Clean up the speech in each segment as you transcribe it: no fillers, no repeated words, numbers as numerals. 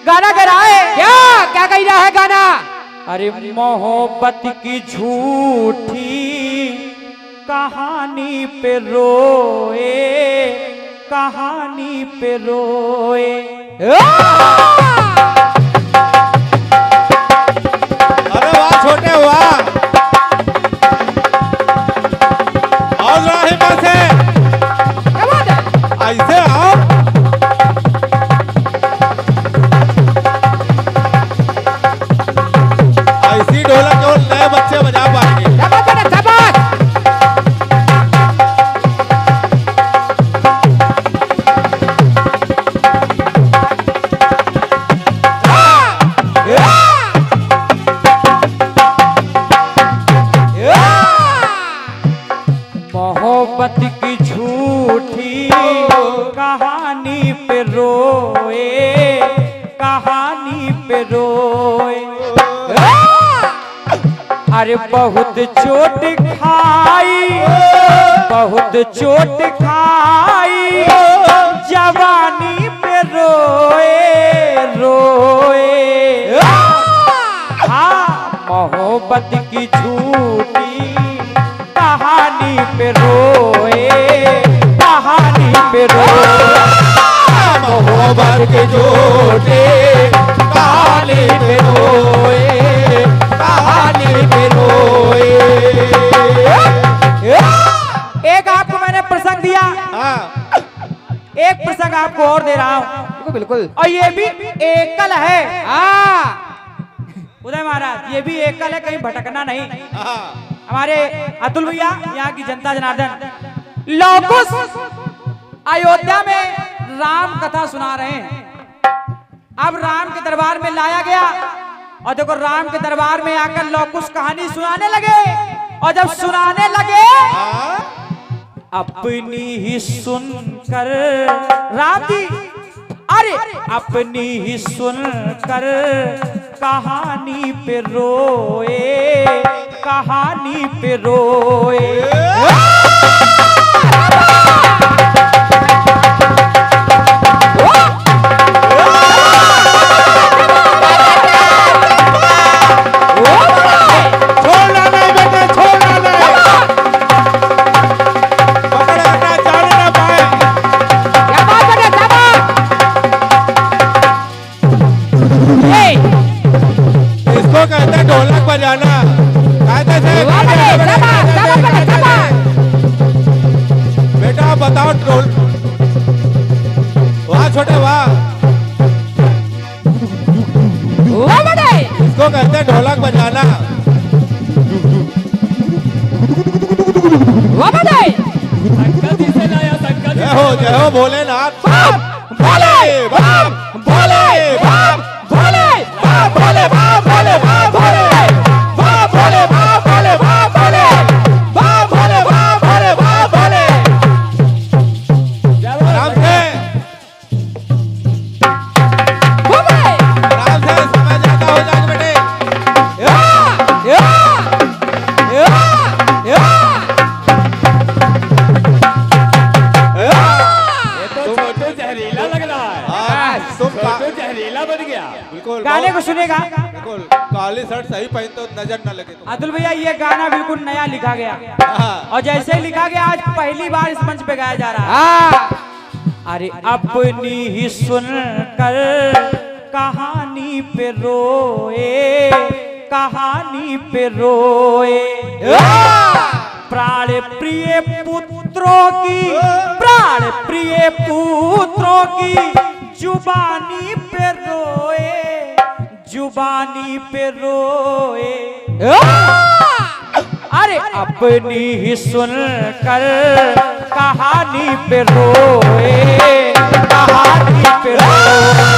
गाना गा रहा है। क्या क्या कह रहा है गाना? अरे मोहब्बत की झूठी कहानी पे रोए, कहानी पे रोए। अरे वाह छोटे वाह, और हिम्मत से क्या बात है? ऐसे आओ। ऐसी ढोलक केवल नए बच्चे बजा पाएंगे। क्या बात है? शाबाश। मोहब्बत की झूठी कहानी पे रोए, कहानी पे रोए। अरे बहुत चोट खाई, बहुत चोट खाई, जवानी पे रोए रोए। हाँ मोहब्बत की झूठी कहानी पे रोए, कहानी पे रोए। मोहब्बत के जोड़े कहानी पे रोए, कहानी पे रोए। एक आपको मैंने प्रसंग दिया, हाँ एक प्रसंग आपको और दे रहा हूँ, बिल्कुल। और ये भी एकल है। हाँ उदय महाराज ये भी एकल है, कहीं भटकना नहीं। हाँ हमारे अतुल भैया यहाँ की जनता जनार्दन लौकुश अयोध्या में राम कथा सुना रहे हैं। अब राम के दरबार में लाया गया और देखो राम के दरबार में आकर लौकुश कहानी सुनाने लगे, और जब सुनाने लगे अपनी ही सुनकर राम जी, अरे अपनी ही सुनकर कहानी पे रोए, कहानी पे रोए। छोड़ना नहीं बेटे, छोड़ना नहीं, पकड़ना जाने ना पाए। क्या बात है? शाबाश। इसको कहते हैं ढोलक बजाना। कायदे से वाह बेटे, शाबाश, शाबाश बेटे, शाबाश। बेटा बताओ ढोल। वाह छोटे वाह, वाह बेटे। इसको कहते हैं ढोलक बजाना। वाह बेटे। जय हो भोलेनाथ। भोले बाप भोले बाप भोले बाप भोले बाप भोले बाप भोले बाप भोले बाप भोले बाप भोले बाप भोले बाप भोले बाप भोले। आराम से, भोले। आराम से, समय ज्यादा हो जाएगा बेटे। जहरीला लग रहा है। हाँ, तुम तो जहरीला बन गया। बिल्कुल गाने को सुनेगा बिल्कुल काली शर्ट सही पहन तो नजर न लगे तुम। अतुल भैया, ये गाना बिल्कुल नया लिखा गया, हाँ, और जैसे ही लिखा गया आज पहली बार इस मंच पे गाया जा रहा है। हाँ अरे अपनी ही सुनकर कहानी पे रोए, कहानी पे रोए। प्राण प्रिय पुत्रों की, प्राण प्रिय पुत्रों की जुबानी पे रोए, जुबानी पे रोए। अरे अपनी ही सुनकर कहानी पे रोए, कहानी पे रोए।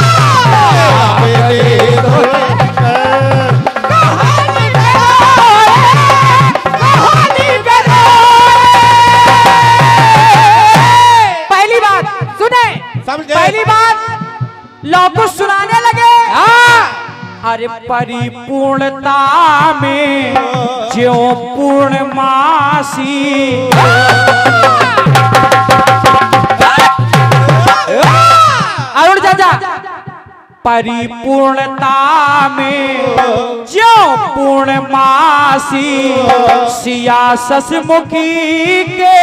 पहली बात सुने, समझे? पहली बात लौकुश सुनाने लगे। अरे परिपूर्णता में ज्यों पूर्णमासी, अरुण चाचा परिपूर्णता में ज्यों पूर्णमासी सिया ससमुखी के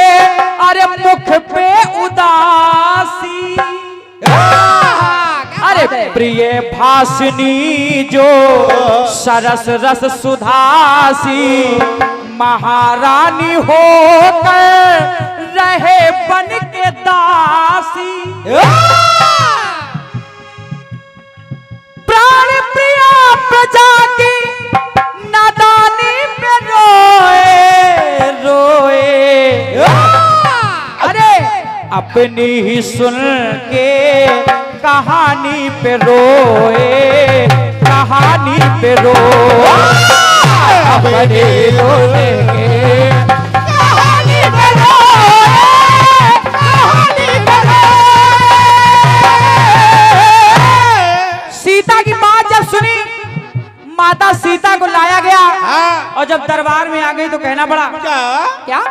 अरे मुख पे उदासी। अरे प्रिय भाषिनी जो सरस रस सुधासी महारानी होकर रहे बन के दासी। प्राण प्रिया प्रजा की नादानी पे रोए रोए। अरे अपनी ही सुन के कहानी पे रोए कहानी पे रोए। अपनी रोने के कहानी पे रोए कहानी पे रोए। सीता की बात जब सुनी, माता सीता को लाया गया और जब दरबार में आ गई तो कहना पड़ा क्या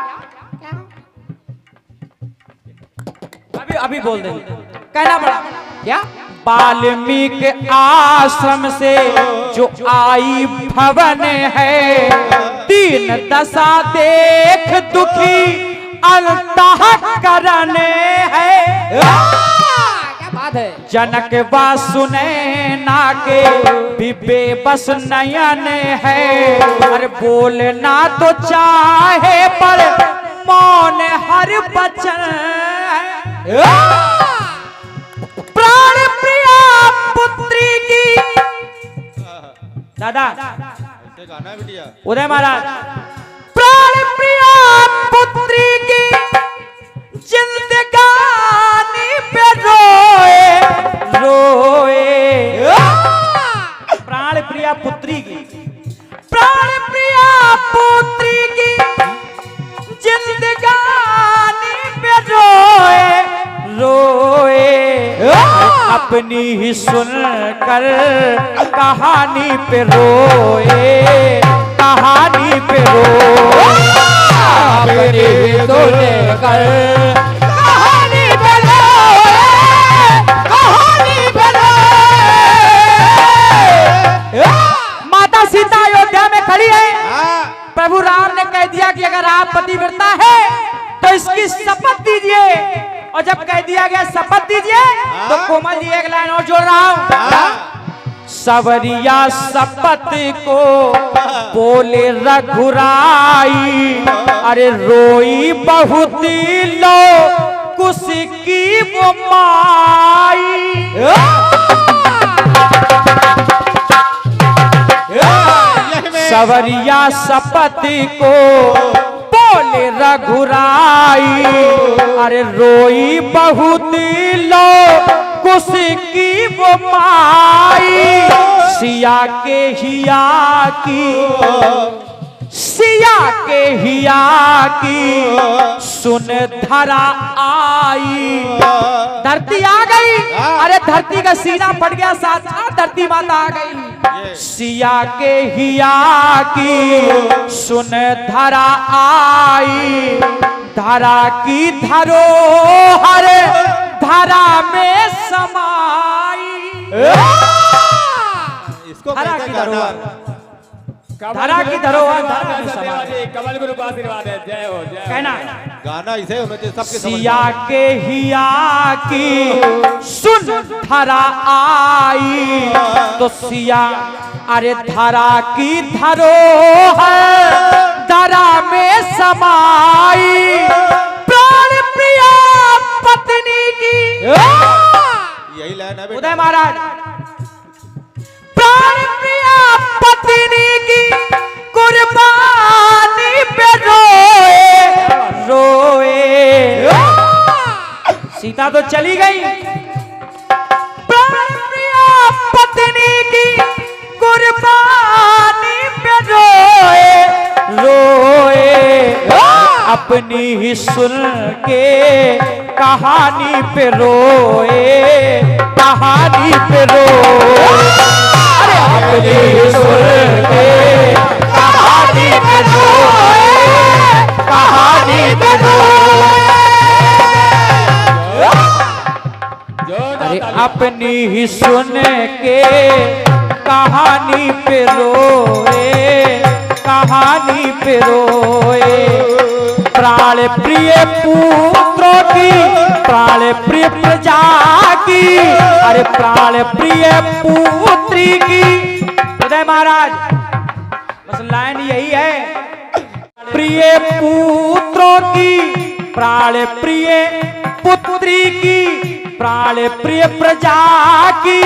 अभी बोल देंगे। कहना पड़ा क्या वाल्मीकि आश्रम से जो आई भवन है दीन दशा देख दुखी अंतःकरण है। क्या बात है। जनक वा सुने ना के बिबे बस नयन है। अरे बोलना तो चाहे पर मौन हर बचन है। प्राण प्रिया पुत्री की दादा गाना बिटिया उदय महाराज प्राण प्रिया पुत्री की जिंदगानी पे रोए रोए। प्राण प्रिया पुत्री की प्राण प्रिया पुत्री की जिंदगानी पे रोए रोए। अपनी ही सुन कर कहानी पे रोए कहानी पे रोए। अपनी ही सुन कर कहानी पे रोए कहानी पे रोए। माता सीता अयोध्या में खड़ी है। प्रभु राम ने कह दिया कि अगर आप पतिव्रता है तो इसकी शपथ दीजिए। और जब कह दिया गया शपथ दीजिए तो कोमल जी एक लाइन और जोड़ रहा हूं। सवरिया शपथ को बोले रघुराई। अरे रोई बहुत लो कुछ की वो माई। सवरिया शपथ को बोले रघुराई। अरे रोई बहुत लो कुछ की वो माई। सिया के हिया की सुन धरा आई। धरती आ गई। अरे धरती का सीना फट गया साक्षात धरती माता आ गई। सिया के हिया की सुन धरा आई। धरा की धरोहर धरा में समाई। इसको धरा कैसे की गाना? धरोहर धरा की धरोहर धरा में समाई। कमल गुरु का आशीर्वाद है। जय हो जय हो। कहना गाना इसे होना चाहिए सबके समझ में। सिया के हिया की सुन धरा आई। तो सिया अरे धरा की धरोहर धरा में समाई। प्राण प्रिया पत्नी की यही लाइन है बेटा। उदय महाराज प्राण प्रिया पत्नी की कुर्बानी पे रोए रोए। सीता तो चली गई। प्राण प्रिया पत्नी की कुर्बानी पे रोए रोए। अपनी ही सुन के कहानी पे रोए कहानी पे रोए। अपनी ही सुन के कहानी पे रोए कहानी पे रोए। जो अरे अपनी ही सुन के कहानी पे रोए, कहानी पे रोए। प्राण प्रिय पुत्रों की, प्राण प्रिय प्रजा की, अरे प्राण प्रिय पुत्री की। हृदय महाराज बस लाइन यही है, प्रिय पुत्रों की, प्राण प्रिय पुत्री की, प्राण प्रिय प्रजा की,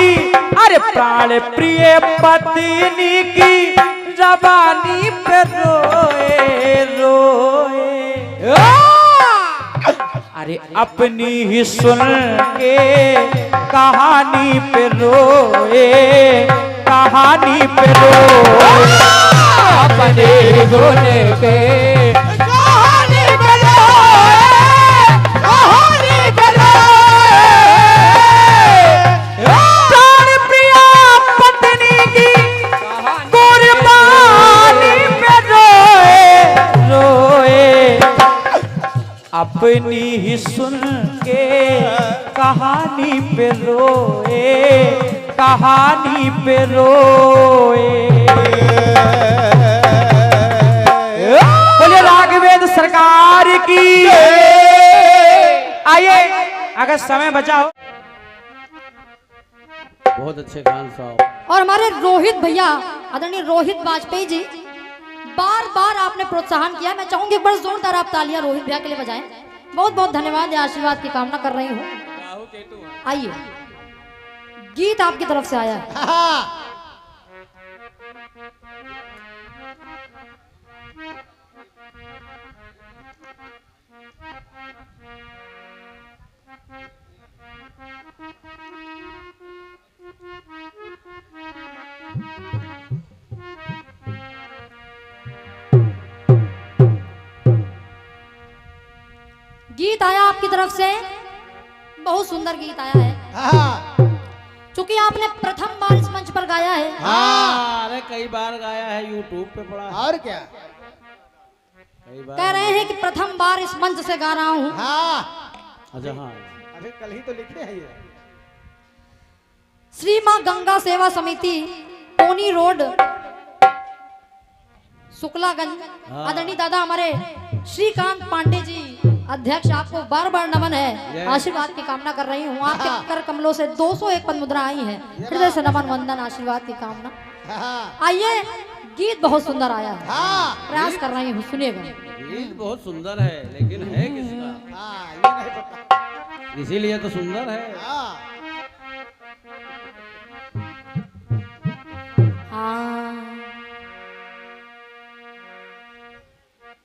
अरे प्राण प्रिय पत्नी की जवानी पे रोए रोए। अरे अपनी ही सुन के कहानी पे रोए, कहानी पे रोए। अपने सुन के कहानी पे रोए, कहानी पे रोए। प्राण प्रिय पत्नी की कुर्बानी पे रोए रोए। अपनी ही सुन के कहानी पे रोए, कहानी पे रोए। बोले राघवेंद्र सरकार की। आइए अगर समय बचा हो। बहुत अच्छे खान साहब। और हमारे रोहित भैया आदरणीय रोहित वाजपेयी जी, बार बार आपने प्रोत्साहन किया। मैं चाहूंगी बड़ा जोरदार आप तालियां रोहित भैया के लिए बजाएं। बहुत बहुत धन्यवाद, या आशीर्वाद की कामना कर रही हूँ। आइए गीत आपकी तरफ से आया है। गीत आया आपकी तरफ से, बहुत सुंदर गीत आया है। चूंकि आपने प्रथम बार इस मंच पर गाया है। अरे कई बार गाया है, यूट्यूब पे पड़ा है। और क्या? कई बार कह रहे हैं कि प्रथम बार इस मंच से गा रहा हूँ। अच्छा हाँ, अरे कल ही तो लिखे हैं ये। श्री माँ गंगा सेवा समिति, टोनी रोड, शुक्लागंज। आदरणीय दादा हमारे श्रीकांत पांडे जी अध्यक्ष, आपको बार बार नमन है, आशीर्वाद की कामना कर रही हूँ। आपके कर कमलों से 201 पद मुद्रा आई है, हृदय से नमन वंदन, आशीर्वाद की कामना। आइए गीत बहुत सुंदर आया है, प्रयास कर रही हूँ, सुनिएगा। गीत बहुत सुंदर है, लेकिन है किसका ये नहीं पता। इसीलिए तो सुंदर है। हाँ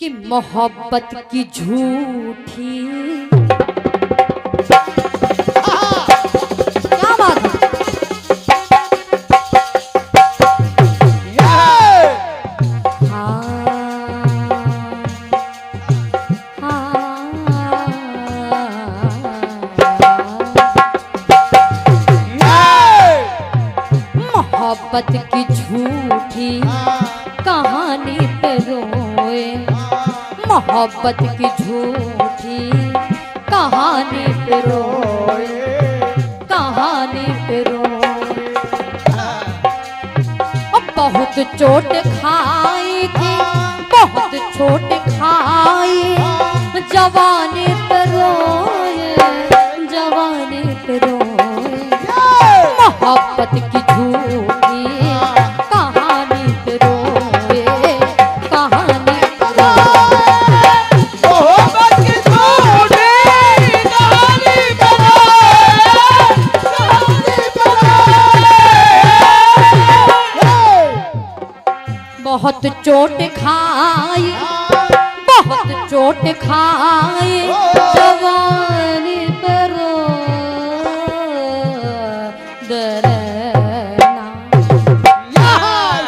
कि मोहब्बत की झूठी, क्या बात है। मोहब्बत की झूठी कहानी पे रोए, मोहब्बत की झूठी कहानी पे रोए, कहानी पे रोए। बहुत चोट खाई थी, बहुत चोट खाई, जवानी पे रोए, जवानी पे रोए। मोहब्बत की झूठी कहानी पे रोए, कहानी पे रोए। मोहब्बत की झूठी कहानी पे रोए, कहानी पे रोए। बहुत चोट खाई, बहुत चोट खाई, जवानी पे रोए, दरना।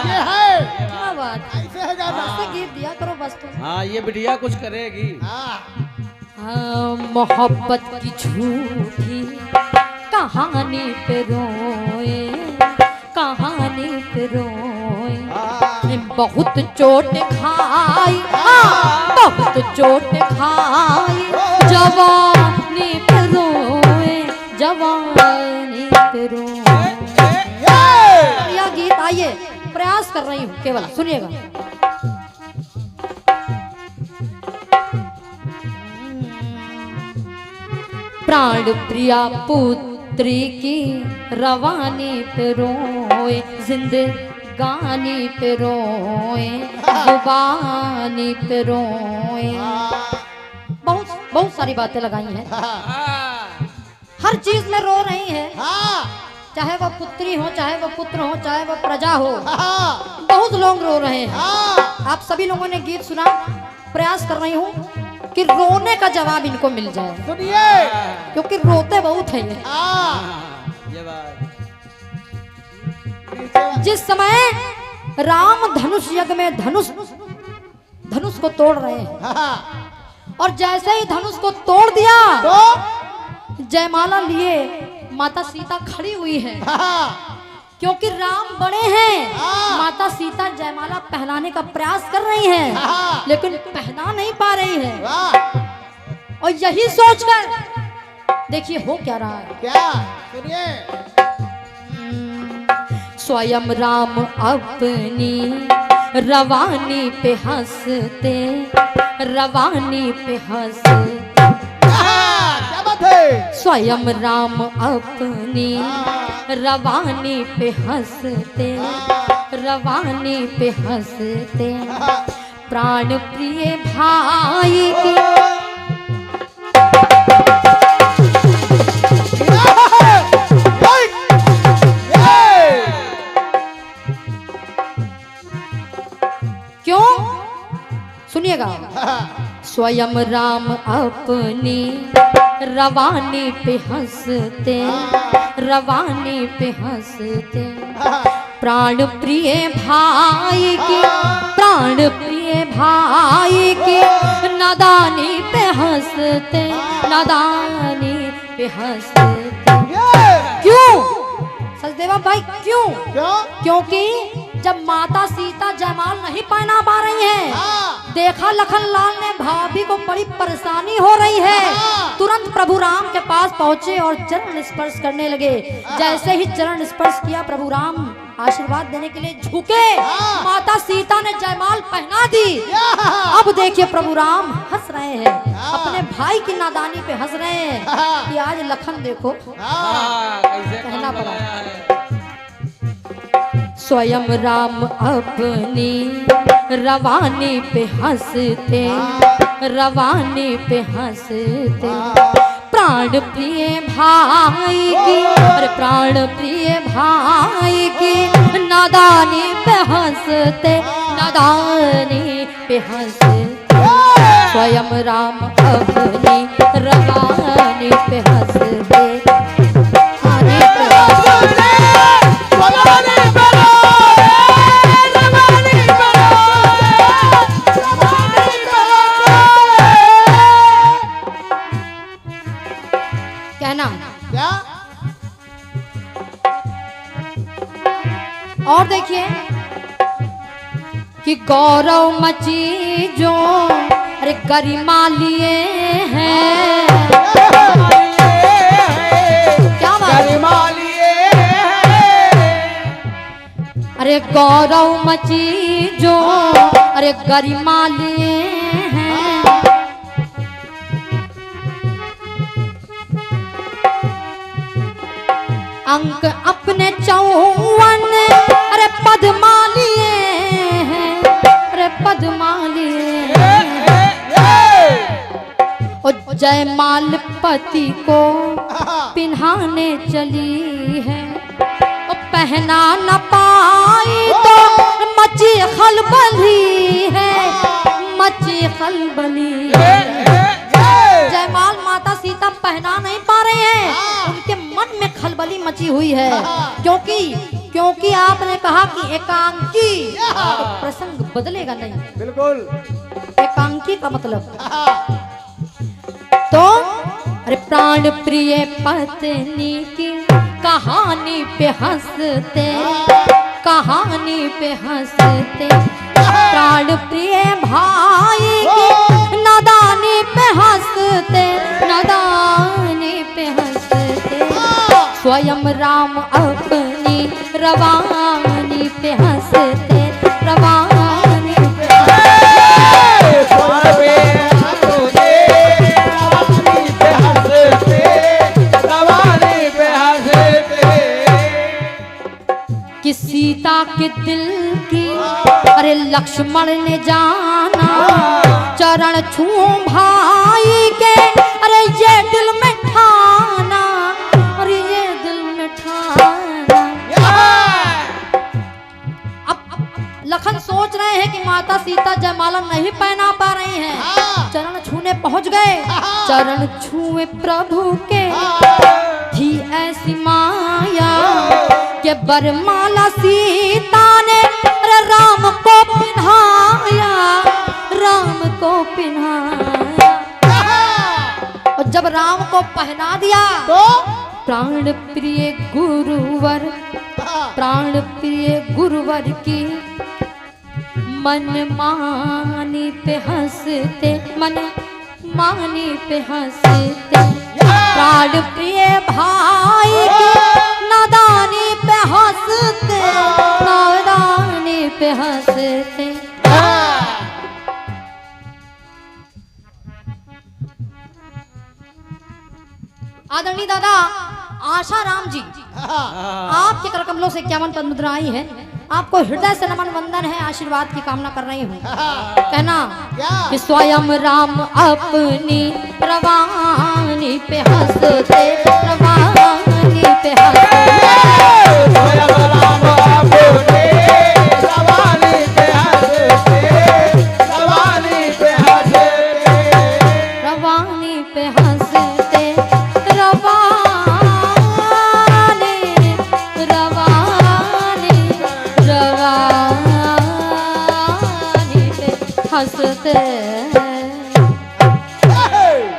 ये है। क्या बात है, ऐसे है गाना। ऐसे गीत दिया करो बस तुम। हाँ, ये बिटिया कुछ करेगी। हाँ, मोहब्बत की झूठी कहानी पे रोए, कहानी पे रोए। बहुत चोट खाई, हाँ, बहुत चोट खाई, जवानी पे रोए, जवानी आइए प्रयास कर रही हूँ, केवल सुनिएगा। प्राण प्रिया पुत्री की रवानी पे रोए, जिंदगानी पे रोए, जुबानी पे रोए। बहुत बहुत सारी बातें लगाई हैं, हर चीज में रो रही हैं, चाहे वो पुत्री हो, चाहे वो पुत्र हो, चाहे वो प्रजा हो, बहुत लोग रो रहे हैं। आप सभी लोगों ने गीत सुना, प्रयास कर रही हूँ कि रोने का जवाब इनको मिल जाए, सुनिए। क्योंकि रोते बहुत हैं ये। ये बात जिस समय राम धनुष यज्ञ में धनुष को तोड़ रहे हैं, और जैसे ही धनुष को तोड़ दिया तो जयमाला लिए माता सीता खड़ी हुई है, क्योंकि राम बड़े हैं। माता सीता जयमाला पहनाने का प्रयास कर रही हैं, लेकिन पहना नहीं पा रही है। और यही सोचकर देखिए हो क्या रहा है। क्या सुनिए। स्वयं राम अपनी रवानी पे हंसते, रवानी पे हंसते। क्या बात है। स्वयं राम अपनी रवानी पे हंसते, रवानी पे हंसते। प्राण प्रिय भाई की क्यों, सुनिएगा। स्वयं राम अपनी रवानी पे हंसते, रवानी पे हंसते। प्राण प्रिय भाई की, प्राण प्रिय भाई की नादानी पे हंसते, नादानी पे हंसते। क्यों सचदेवा भाई, क्यों? क्योंकि जब माता सीता जयमाल नहीं पहना पा रही हैं, देखा लखन लाल ने भाभी को बड़ी परेशानी हो रही है, तुरंत प्रभु राम के पास पहुंचे और चरण स्पर्श करने लगे। जैसे ही चरण स्पर्श किया, प्रभु राम आशीर्वाद देने के लिए झुके, माता सीता ने जयमाल पहना दी। अब देखिए प्रभु राम हंस रहे हैं, अपने भाई की नादानी पे हंस रहे हैं कि आज लखन देखो कहना पड़ा। स्वयं राम अपनी रवानी पे हंसते, रवानी पे हंसते। प्राण प्रिय भाई की, अरे प्राण प्रिय भाई की नादानी पे हंसते, नादानी पे हंसते। स्वयं राम अपनी रवानी पे हंसते, रवानी पे हंसते। कहना क्या? और देखिए कि गौरव मची जो, अरे गरिमा लिए हैं। क्या बात? अरे गौरव मची जो, अरे गरिमा लिए हैं। अंक अपने 54 अरे पद्मा लिए हैं, अरे पद्मा लिए हैं। और जयमाल पति को पिन्हाने चली है, और पहना न पाई तो मची खलबली है, मची खलबली है। जयमाल माता सीता पहना नहीं पा रहे हैं, उनके मन में खलबली मची हुई है। क्योंकि आपने कहा कि एकांकी, तो प्रसंग बदलेगा नहीं। बिल्कुल। एकांकी का मतलब तो, अरे प्राण प्रिय पत्नी की कहानी पे हंसते, कहानी पे हंसते। प्राण प्रिय भाई की नादानी पे हंसते, नादानी पे हंसते। स्वयं राम अपनी रवानी पे हंसते रवानी पे सोनवे हंसते रवानी पे हंसते रवानी पे हंसते कि सीता के दिल की अरे लक्ष्मण ने जाना चरण छू भाई के अरे ये दिल में ठाना अरे ये दिल में ठाना। अब लखन सोच रहे हैं कि माता सीता जयमाला नहीं पहना पा रही हैं, चरण छूने पहुंच गए। चरण छुए प्रभु के थी ऐसी माया के बरमाला सीता ने अरे राम को पिन्हाया, राम को पिन्हाया। और जब राम को पहना दिया तो प्राण प्रिय गुरुवर, प्राण प्रिय गुरुवर की मन मानी पे हंसते, मन मानी पे हंसते। प्राण प्रिय भाई की नादानी पे हंसते, नादानी पे हंसते। आदरणीय दादा आशाराम जी, आपके कर कमलों से 51 पद मुद्रा आई है। आपको हृदय से नमन वंदन है, आशीर्वाद की कामना कर रही हूँ। कहना कि स्वयं राम अपनी रवानी पे हंसते, रवानी पे हंसते। स्वयं राम अपने रवानी पे हंसते रवानी पे हंसते रवानी पे हंसते, रवानी रवानी रवानी पे हंसते।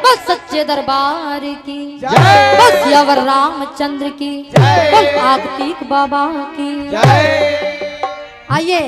बस सच्चे दरबार की, बस यवर रामचंद्र की, बस आगतीक बाबा की। जय। आइए